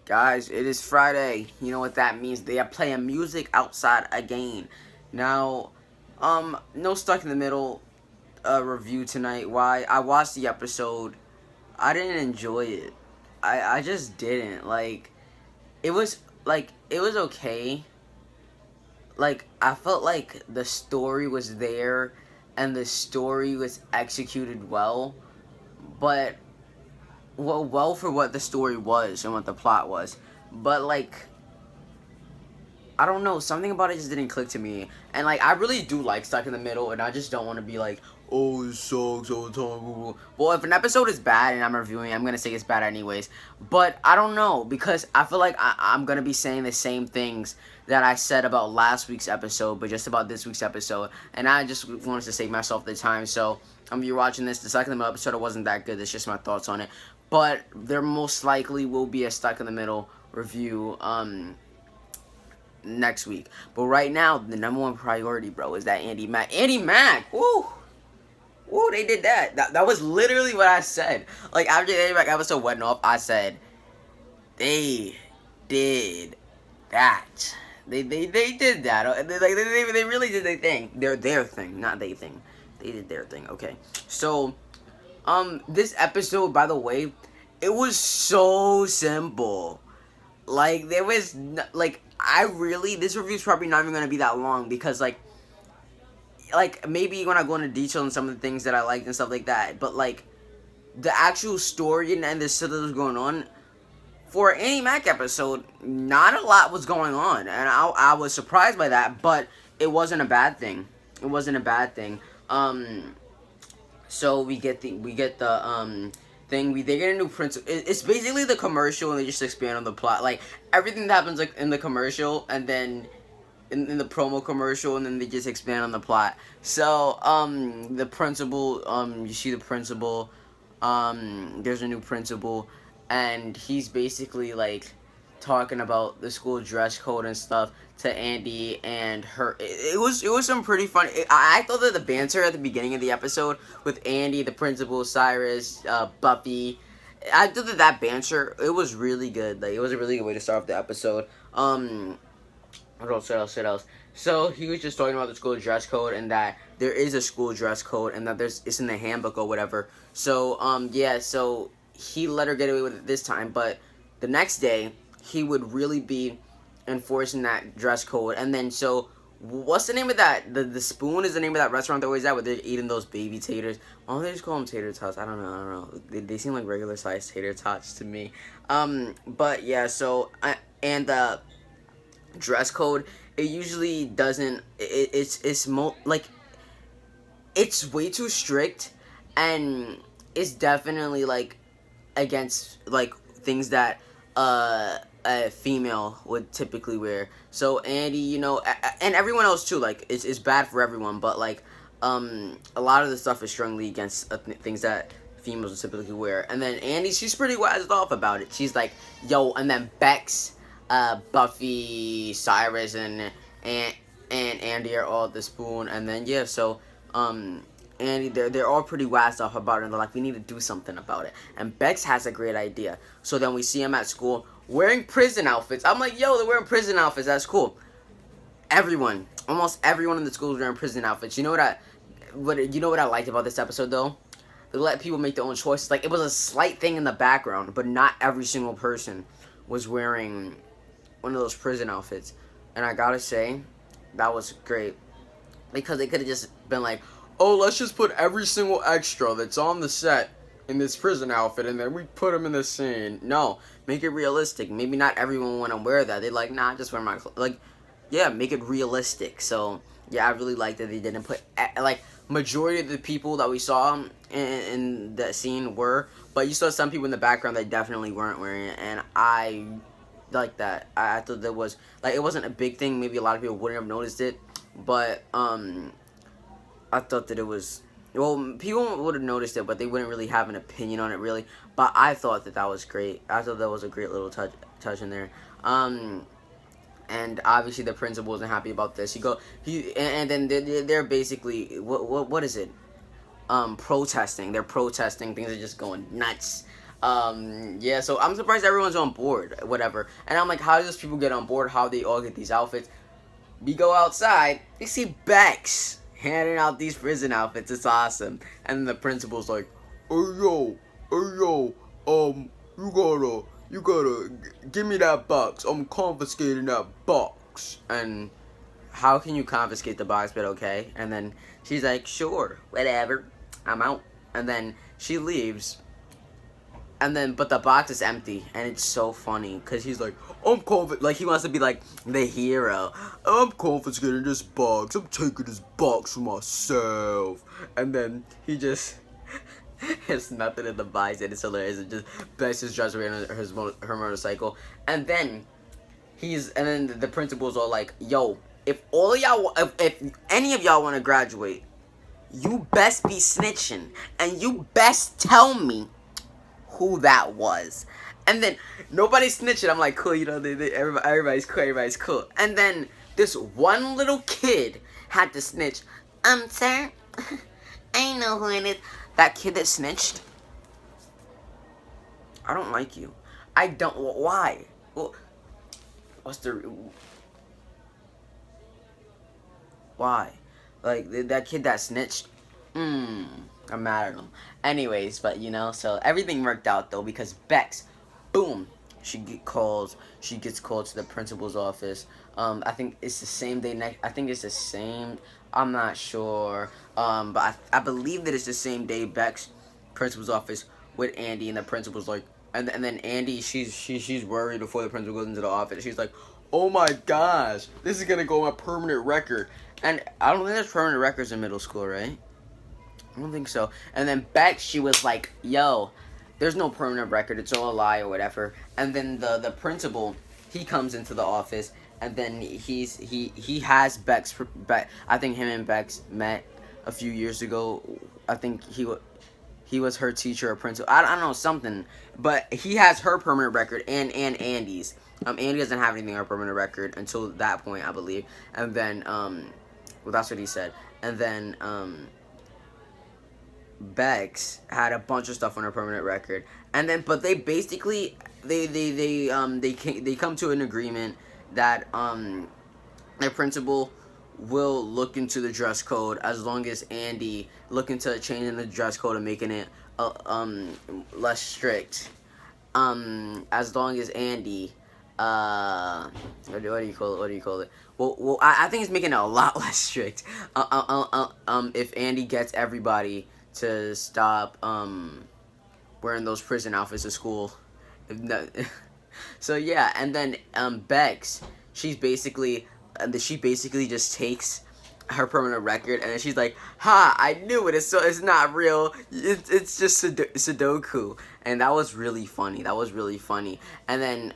Guys, it is Friday. You know what that means. They are playing music outside again. Now, no stuck in the middle review tonight. Why? I watched the episode. I didn't enjoy it. I just didn't. It was it was okay. I felt like the story was there and the story was executed well, but well for what the story was and what the plot was. But I don't know, something about it just didn't click to me. And I really do like Stuck in the Middle, and I just don't want to be like, oh, it sucks all the time. Well, if an episode is bad and I'm reviewing it, I'm gonna say it's bad anyways. But I don't know, because I feel like I'm gonna be saying the same things that I said about last week's episode, but just about this week's episode. And I just wanted to save myself the time. So if you're watching this, the Stuck in the Middle episode wasn't that good. That's just my thoughts on it. But there most likely will be a Stuck in the Middle review next week. But right now, the number one priority, bro, is that Mack. Woo! Woo, they did that. That was literally what I said. After the Andy Mack episode went off, I said, they did that. They did that. They really did their thing. Their thing, not they thing. They did their thing. Okay. So, this episode, by the way, it was so simple. There was this review's probably not even gonna be that long because maybe when I go into detail on some of the things that I liked and stuff like that, but the actual story and the stuff that was going on for an Andy Mack episode, not a lot was going on, and I was surprised by that, but it wasn't a bad thing. It wasn't a bad thing. So we get the thing. They get a new principal. It's basically the commercial, and they just expand on the plot. Everything that happens in the commercial, and then in the promo commercial, and then they just expand on the plot. So the principal, you see the principal. There's a new principal, and he's basically talking about the school dress code and stuff to Andi and her. It was some pretty funny. I thought that the banter at the beginning of the episode with Andi, the principal, Cyrus, Buffy, I thought that banter, it was really good. It was a really good way to start off the episode. What else? So he was just talking about the school dress code and that there is a school dress code and that it's in the handbook or whatever. So so he let her get away with it this time, but the next day he would really be enforcing that dress code. And then so what's the name of that? The Spoon is the name of that restaurant they're always at where they're eating those baby taters. Why don't they just call them tater tots? I don't know. They seem like regular sized tater tots to me. But yeah, so and the dress code, it usually doesn't. It's way too strict, and it's definitely against things that a female would typically wear. So Andi, and everyone else too, it's bad for everyone, but a lot of the stuff is strongly against things that females would typically wear. And then Andi, she's pretty wised off about it. She's like, yo, and then Bex, Buffy, Cyrus, and Andi are all at the Spoon, and then yeah, so Andi, they're all pretty wised off about it, and they're like, we need to do something about it. And Bex has a great idea. So then we see him at school wearing prison outfits. I'm like, yo, they're wearing prison outfits. That's cool. Almost everyone in the school is wearing prison outfits. You know what I liked about this episode though? They let people make their own choices. It was a slight thing in the background, but not every single person was wearing one of those prison outfits. And I gotta say, that was great. Because they could have just been like, oh, let's just put every single extra that's on the set in this prison outfit, and then we put them in the scene. No, make it realistic. Maybe not everyone want to wear that. They're like, nah, just wear my clothes. Yeah, make it realistic. So, yeah, I really like that they didn't put, majority of the people that we saw in that scene were, but you saw some people in the background that definitely weren't wearing it, and I like that. I thought that was, it wasn't a big thing. Maybe a lot of people wouldn't have noticed it, but, I thought that it was, well, people would have noticed it, but they wouldn't really have an opinion on it, really. But I thought that was great. I thought that was a great little touch in there. And obviously the principal wasn't happy about this. And then they're basically, what is it? Protesting. They're protesting. Things are just going nuts. Yeah, so I'm surprised everyone's on board, whatever. And I'm like, how do those people get on board? How they all get these outfits? We go outside, we see Bex handing out these prison outfits. It's awesome. And the principal's like, hey yo, you gotta give me that box. I'm confiscating that box. And how can you confiscate the box, but okay? And then she's like, sure, whatever, I'm out. And then she leaves. And then, but the box is empty, and it's so funny, because he's like, like, he wants to be, like, the hero. I'm confiscating this box, I'm taking this box for myself. And then, he just, there's nothing in the box, and it's hilarious. It just, Bex just drives away on her motorcycle. And then, the principal's all like, yo, if all of y'all, if any of y'all want to graduate, you best be snitching, and you best tell me who that was. And then nobody's snitching. I'm like, cool, you know, everybody's cool. And then this one little kid had to snitch. Sir, I know who it is. That kid that snitched, I don't like you. I don't. Why? Well, what's the? Why? Like that kid that snitched. I'm mad at him. Anyways, but you know, so everything worked out though, because Bex, boom, she gets called to the principal's office. I think it's the same day. I think it's the same. I'm not sure. But I believe that it's the same day. Bex, principal's office with Andi, and the principal's like, and then Andi, she's worried before the principal goes into the office. She's like, oh my gosh, this is gonna go on a permanent record. And I don't think there's permanent records in middle school, right? I don't think so. And then Beck, she was like, yo, there's no permanent record, it's all a lie or whatever. And then the principal, he comes into the office, and then he has Beck's, I think him and Bex met a few years ago. I think he was her teacher or principal. I don't know, something. But he has her permanent record and Andi's. Andi doesn't have anything on her permanent record until that point, I believe. And then, well, that's what he said. And then, Bex had a bunch of stuff on her permanent record, and then but they basically they come to an agreement that their principal will look into the dress code as long as Andi look into changing the dress code and making it less strict. As long as Andi what do you call it? Well, I think it's making it a lot less strict. If Andi gets everybody to stop wearing those prison outfits to school. So yeah, and then Bex, she basically just takes her permanent record, and then she's like, ha, I knew it, it's not real, it's just Sudoku. And that was really funny. And then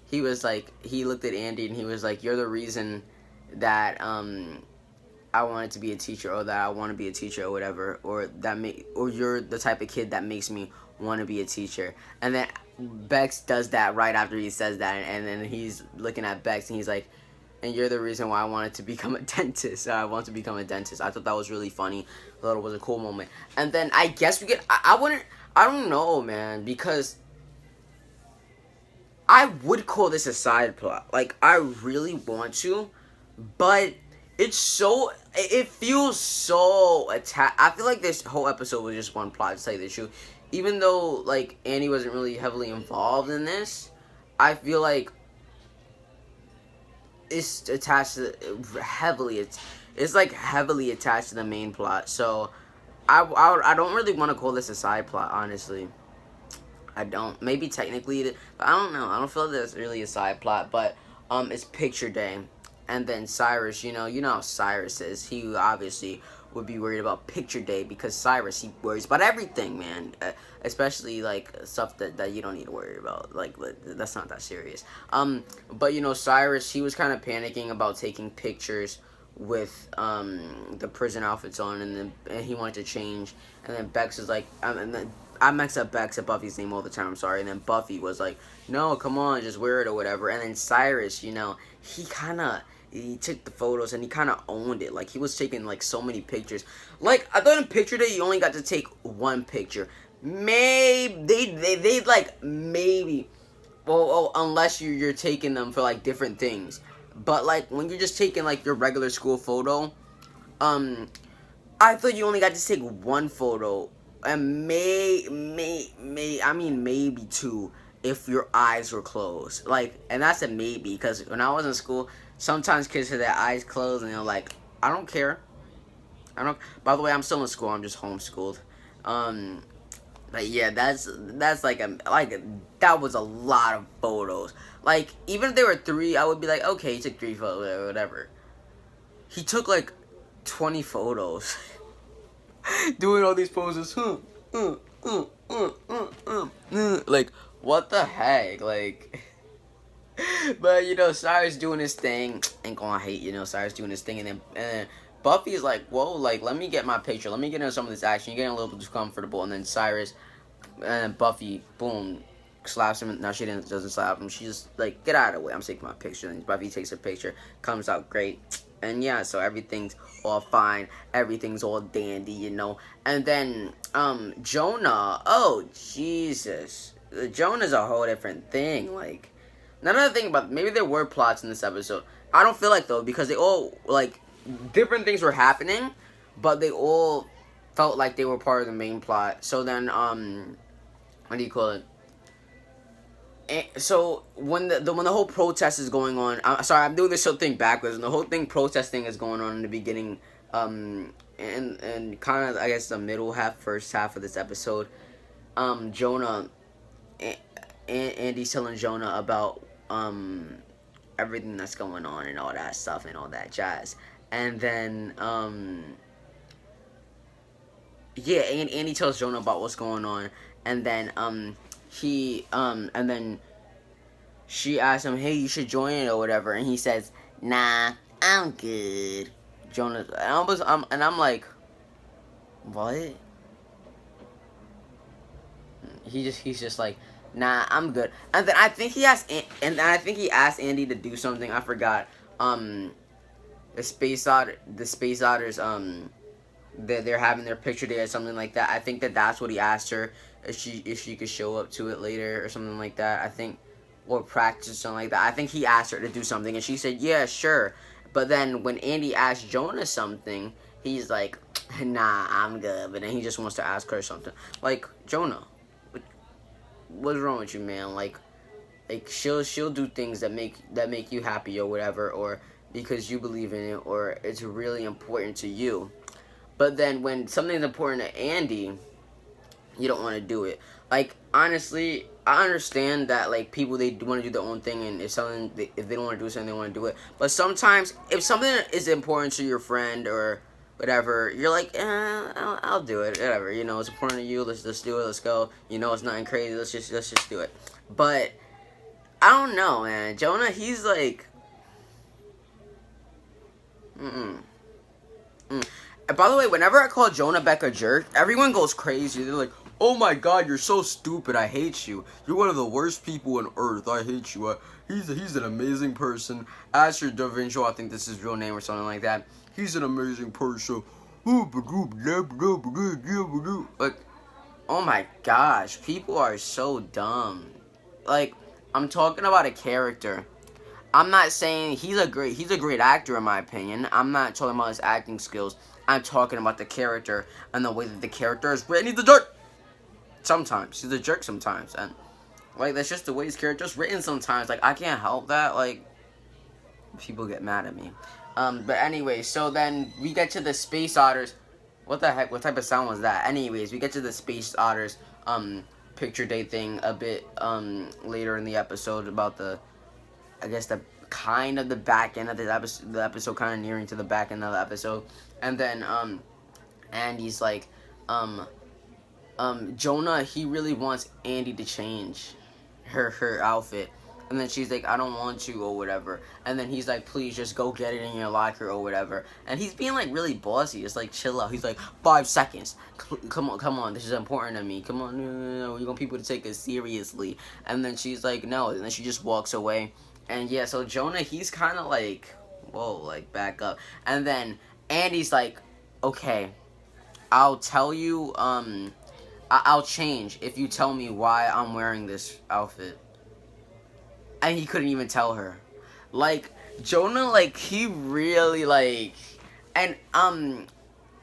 he was like, he looked at Andi and he was like, you're the reason that I wanted to be a teacher, or that I want to be a teacher, or whatever, or you're the type of kid that makes me want to be a teacher. And then Bex does that right after he says that, and then he's looking at Bex and he's like, and you're the reason why I wanted to become a dentist. I want to become a dentist. I thought that was really funny. I thought it was a cool moment. And then I guess we get, I don't know, man, because I would call this a side plot. Like, I really want to, but it feels so attached. I feel like this whole episode was just one plot, to tell you the truth. Even though, like, Andi wasn't really heavily involved in this, I feel like it's attached to it's like heavily attached to the main plot. So I don't really want to call this a side plot, honestly. I don't. Maybe technically, but I don't know. I don't feel like there's really a side plot, but it's picture day. And then Cyrus, you know how Cyrus is. He obviously would be worried about picture day, because Cyrus, he worries about everything, man. Especially, like, stuff that you don't need to worry about. Like, that's not that serious. But, Cyrus, he was kind of panicking about taking pictures with the prison outfits on, and he wanted to change. And then Bex is like, and then I mix up Bex and Buffy's name all the time, I'm sorry. And then Buffy was like, no, come on, just wear it or whatever. And then Cyrus, he took the photos and he kind of owned it. Like, he was taking, like, so many pictures. Like, I thought in picture day you only got to take one picture. maybe they like maybe. Well, unless you're taking them for like different things, but like when you're just taking like your regular school photo, I thought you only got to take one photo, and maybe two if your eyes were closed. Like, and that's a maybe because when I was in school, sometimes kids had their eyes closed and they're like, I don't care. I don't. By the way, I'm still in school. I'm just homeschooled. Um, but yeah, that's like that was a lot of photos. Like even if there were three, I would be like, okay, he took three photos, whatever. He took like 20 photos, doing all these poses. Like what the heck, like. But Cyrus doing his thing, ain't gonna hate. Cyrus doing his thing, and then Buffy's like, whoa, like let me get my picture, let me get into some of this action. You're getting a little bit too comfortable, and then Cyrus and then Buffy, boom, slaps him. No, she doesn't slap him. She just like, get out of the way. I'm taking my picture. And Buffy takes a picture, comes out great, and yeah, so everything's all fine, everything's all dandy, And then Jonah, oh Jesus, Jonah's a whole different thing. Like another thing about maybe there were plots in this episode. I don't feel like though because they all like different things were happening, but they all felt like they were part of the main plot. So then what do you call it? So when the whole protest is going on, I'm doing this whole thing backwards. And the whole thing protesting is going on in the beginning, and kind of I guess the first half of this episode, Jonah, Andy's telling Jonah about everything that's going on and all that stuff and all that jazz, and then yeah, and Andy tells Jonah about what's going on, and then and then she asks him, hey, you should join it or whatever, and he says, nah, I'm good. Jonah, and I'm like, what? He's just like, nah, I'm good. And then I think he asked Andy to do something. I forgot. The space otters. They're having their picture day or something like that. I think that's what he asked her if she could show up to it later or something like that. I think, or practice or something like that. I think he asked her to do something and she said yeah, sure. But then when Andy asked Jonah something, he's like, nah, I'm good. But then he just wants to ask her something. Like, Jonah, what's wrong with you, man? Like she'll do things that make you happy or whatever, or because you believe in it, or it's really important to you. But then when something's important to Andy, you don't want to do it. Like, honestly, I understand that, like, people, they want to do their own thing, and if they don't want to do something, they want to do it. But sometimes, if something is important to your friend or whatever, you're like, I'll do it, whatever. It's important to you. Let's do it. Let's go. It's nothing crazy. Let's just do it. But I don't know, man. Jonah, he's like, And by the way, whenever I call Jonah Beck a jerk, everyone goes crazy. They're like, oh my god, you're so stupid. I hate you. You're one of the worst people on earth. I hate you. He's an amazing person. Asher DaVinci, I think this is his real name or something like that. He's an amazing person. Like, oh my gosh, people are so dumb. Like, I'm talking about a character. I'm not saying he's a great actor in my opinion. I'm not talking about his acting skills. I'm talking about the character and the way that the character is written. He's a jerk. Sometimes he's a jerk. Sometimes, and like that's just the way his character is written. Sometimes, like I can't help that. Like people get mad at me. But anyway, so then we get to the space otters. What the heck? What type of sound was that? Anyways, we get to the space otters picture day thing a bit later in the episode about the, I guess the kind of the back end of the episode kind of nearing to the back end of the episode, and then Andy's like Jonah, he really wants Andy to change her outfit, and then she's like, I don't want to or whatever, and then he's like, please just go get it in your locker or whatever, and he's being like really bossy. It's like, chill out. He's like, 5 seconds, come on, this is important to me, come on, no, we want people to take it seriously, and then she's like, no, and then she just walks away. And yeah, so Jonah, he's kind of like, whoa, like back up. And then Andy's like, okay, I'll tell you I'll change if you tell me why I'm wearing this outfit. And he couldn't even tell her. Like, Jonah, like, he really, like... And,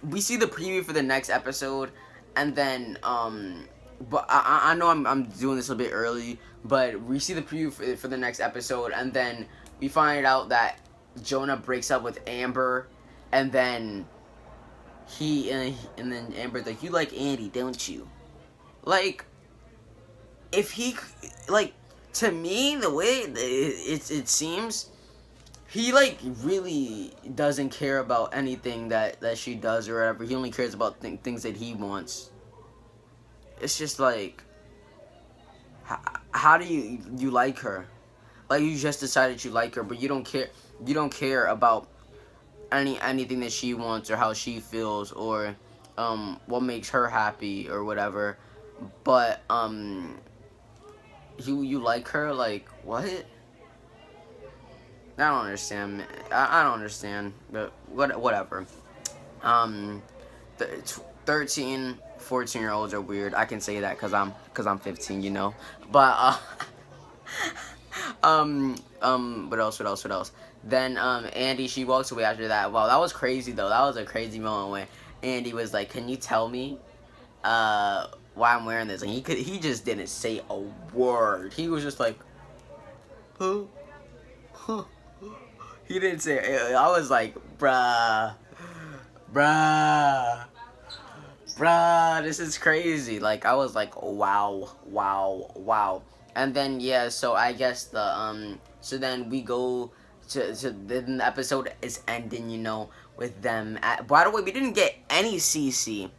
we see the preview for the next episode, and then, but I know I'm doing this a bit early, but we see the preview for the next episode, and then we find out that Jonah breaks up with Amber, and then and then Amber's like, you like Andi, don't you? Like, if he, like, to me, the way it seems, he, like, really doesn't care about anything that she does or whatever. He only cares about things that he wants. It's just like, how do you like her? Like, you just decided you like her, but you don't care about anything that she wants or how she feels or what makes her happy or whatever. But you like her? Like, what? I don't understand. I don't understand. But whatever. 13, 14-year-olds are weird. I can say that because I'm 15, you know. But what else? Then Andi, she walks away after that. Wow, that was crazy though. That was a crazy moment when Andi was like, "Can you tell me why I'm wearing this?" And he just didn't say a word. He was just like, "Huh? Huh." He didn't say it. I was like, bruh, this is crazy. Like, I was like, wow. And then, yeah, so I guess so then we go then the episode is ending, you know, with them. By the way, we didn't get any Cece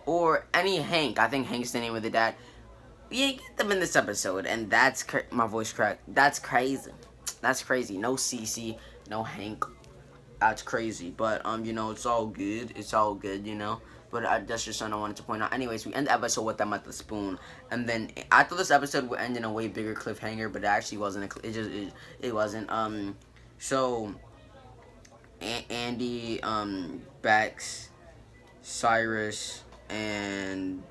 or any Hank. I think Hank's the name of the dad. We didn't get them in this episode, and that's, my voice cracked. That's crazy. No Cece. No Hank. That's crazy. But, you know, it's all good, you know. But that's just something I wanted to point out. Anyways, we end the episode with them at the spoon. And then, I thought this episode would end in a way bigger cliffhanger, but it actually wasn't. It wasn't. So, Andi, Bex, Cyrus, and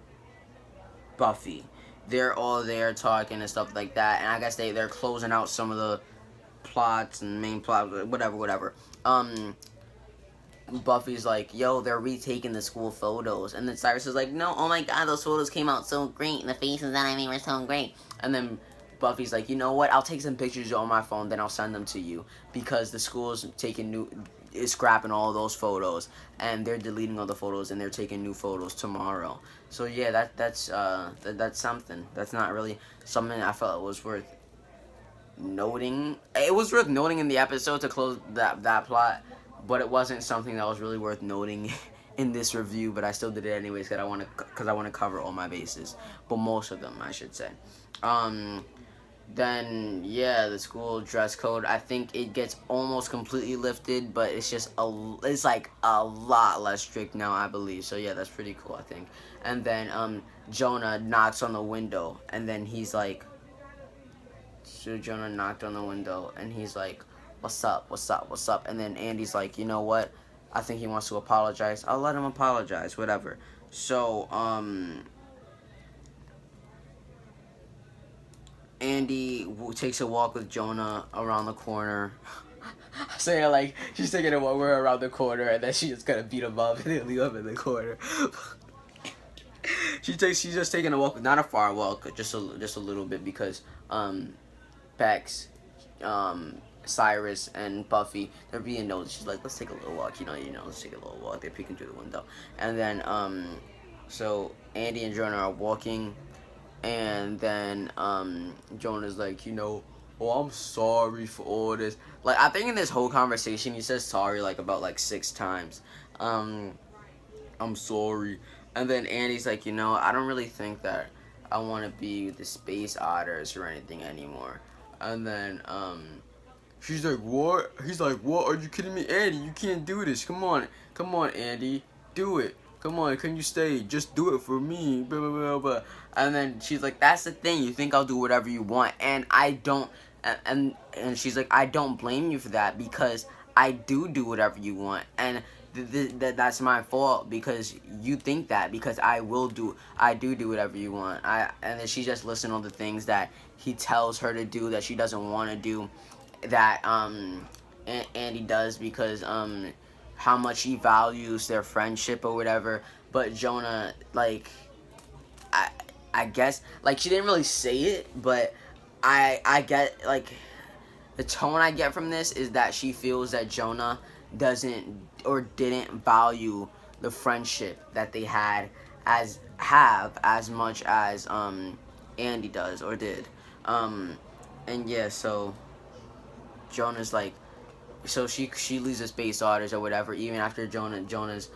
Buffy. They're all there talking and stuff like that. And I guess they're closing out some of the plots and main plots, whatever. Buffy's like, yo, they're retaking the school photos. And then Cyrus is like, no, oh my god, those photos came out so great. And the faces that I made were so great. And then Buffy's like, you know what, I'll take some pictures on my phone, then I'll send them to you. Because the school's is scrapping all those photos. And they're deleting all the photos and they're taking new photos tomorrow. So yeah, that's something. That's not really something I felt was worth noting. It was worth noting in the episode to close that plot. But it wasn't something that was really worth noting in this review. But I still did it anyways because I want to cover all my bases. But most of them, I should say. Then yeah, the school dress code. I think it gets almost completely lifted, but it's just it's like a lot less strict now, I believe. So yeah, that's pretty cool, I think. And then Jonah knocks on the window, and then he's like, so Jonah knocked on the window, and he's like, what's up? And then Andy's like, you know what? I think he wants to apologize. I'll let him apologize, whatever. So, Andi takes a walk with Jonah around the corner. So yeah, like, she's taking a walk around the corner, and then she's just gonna beat him up, and then leave him in the corner. She's just taking a walk, not a far walk, just a little bit, because, Bex, Cyrus and Buffy, they're being nosy. She's like, let's take a little walk, you know, let's take a little walk. They're peeking through the window. And then, so Andi and Jonah are walking, and then, Jonah's like, you know, oh, I'm sorry for all this. Like, I think in this whole conversation, he says sorry, like, about, like, 6 times. I'm sorry. And then Andy's like, you know, I don't really think that I want to be with the Space Otters or anything anymore. And then, she's like, what? He's like, what? Are you kidding me? Andi, you can't do this. Come on, Andi. Do it. Come on, can you stay? Just do it for me. Blah, blah, blah, blah. And then she's like, that's the thing. You think I'll do whatever you want. And I don't, and she's like, I don't blame you for that, because I do whatever you want. And that's my fault because you think that, because I do whatever you want. And then she just listens to all the things that he tells her to do that she doesn't want to do, that Andi does because how much he values their friendship or whatever. But Jonah, like, I guess, like, she didn't really say it, but I get, like, the tone I get from this is that she feels that Jonah doesn't or didn't value the friendship that they have as much as Andi does or did. And yeah, so Jonah's like, so she leaves the space otters or whatever, even after Jonah's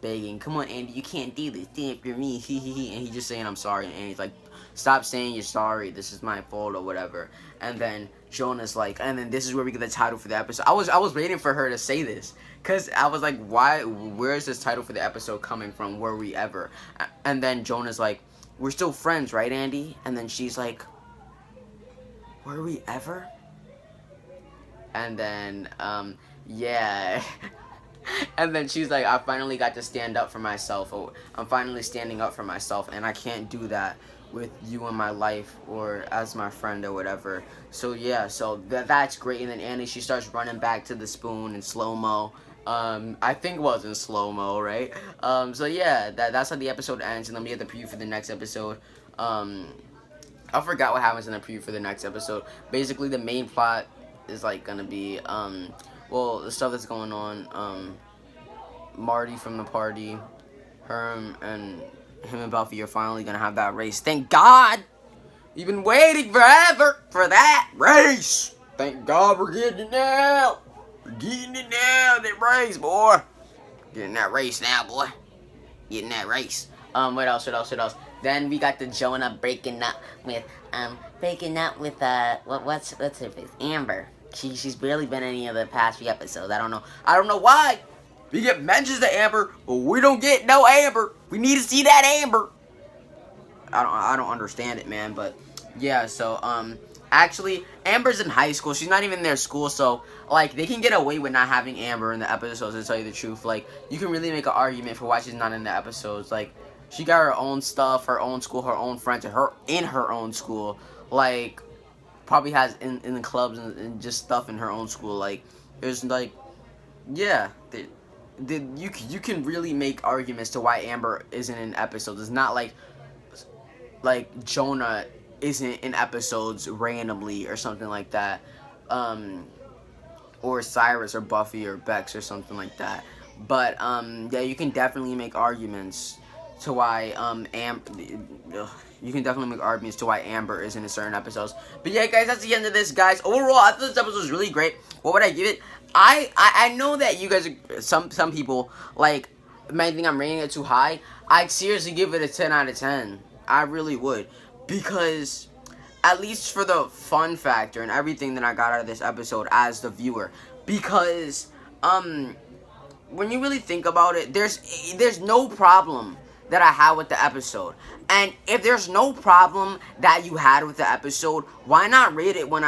begging, come on Andi, you can't do this, damn for me, and he's just saying I'm sorry, and Andi's like, stop saying you're sorry, this is my fault or whatever. And then Jonah's like, and then this is where we get the title for the episode. I was waiting for her to say this, cause I was like, where is this title for the episode coming from? Were we ever? And then Jonah's like, we're still friends, right, Andi? And then she's like, were we ever? And then, yeah. And then she's like, I finally got to stand up for myself. Or I'm finally standing up for myself, and I can't do that with you in my life or as my friend or whatever. So yeah, so that's great. And then Andi, she starts running back to the spoon in slow-mo. I think it was in slow-mo, right? So yeah, that's how the episode ends. And then we get the preview for the next episode. I forgot what happens in the preview for the next episode. Basically, the main plot is like gonna be well, the stuff that's going on, Marty from the party, him and Buffy are finally gonna have that race. Thank God! You've been waiting forever for that race! Thank God we're getting it now! We're getting it now, that race, boy! Getting that race now, boy. Getting that race. What else? Then we got the Jonah breaking up with what's her face? Amber. She's barely been in any of the past few episodes. I don't know why. We get mentions of Amber, but we don't get no Amber. We need to see that Amber. I don't understand it, man. But yeah, so actually, Amber's in high school. She's not even in their school, so like they can get away with not having Amber in the episodes. To tell you the truth, like you can really make an argument for why she's not in the episodes. Like she got her own stuff, her own school, her own friends, in her own school. Like probably has in the clubs and just stuff in her own school. Like there's like, yeah, you can really make arguments to why Amber isn't in episodes. It's not like Jonah isn't in episodes randomly or something like that, or Cyrus or Buffy or Bex or something like that. But yeah, you can definitely make arguments to why Amber isn't in certain episodes. But yeah, guys, that's the end of this, guys. Overall, I thought this episode was really great. What would I give it? I know that you guys, some people, like, might think I'm rating it too high. I'd seriously give it a 10 out of 10. I really would. Because, at least for the fun factor and everything that I got out of this episode as the viewer. Because, when you really think about it, there's no problem that I had with the episode. And if there's no problem that you had with the episode, why not rate it 10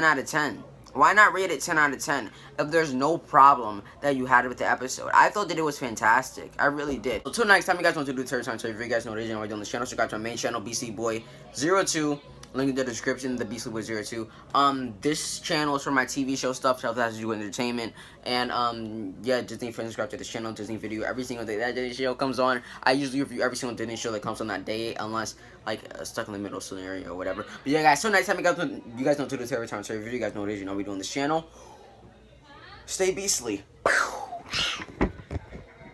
out of 10? Why not rate it 10 out of 10 if there's no problem that you had with the episode? I thought that it was fantastic. I really did. So, till next time, you guys want to do the third time. So, if you guys know what it is, on the channel, subscribe to my main channel, BCBoy02. Link in the description, the Beastly Boy 02. This channel is for my TV show stuff, stuff that has to do with entertainment. And, yeah, Disney friends, subscribe to this channel, Disney video, every single day that Disney show comes on. I usually review every single Disney show that comes on that day, unless, like, a stuck in the middle scenario or whatever. But, yeah, guys, so next time, you guys know to do the every time. So, if you guys know what it is, you know we do on this channel. Stay beastly.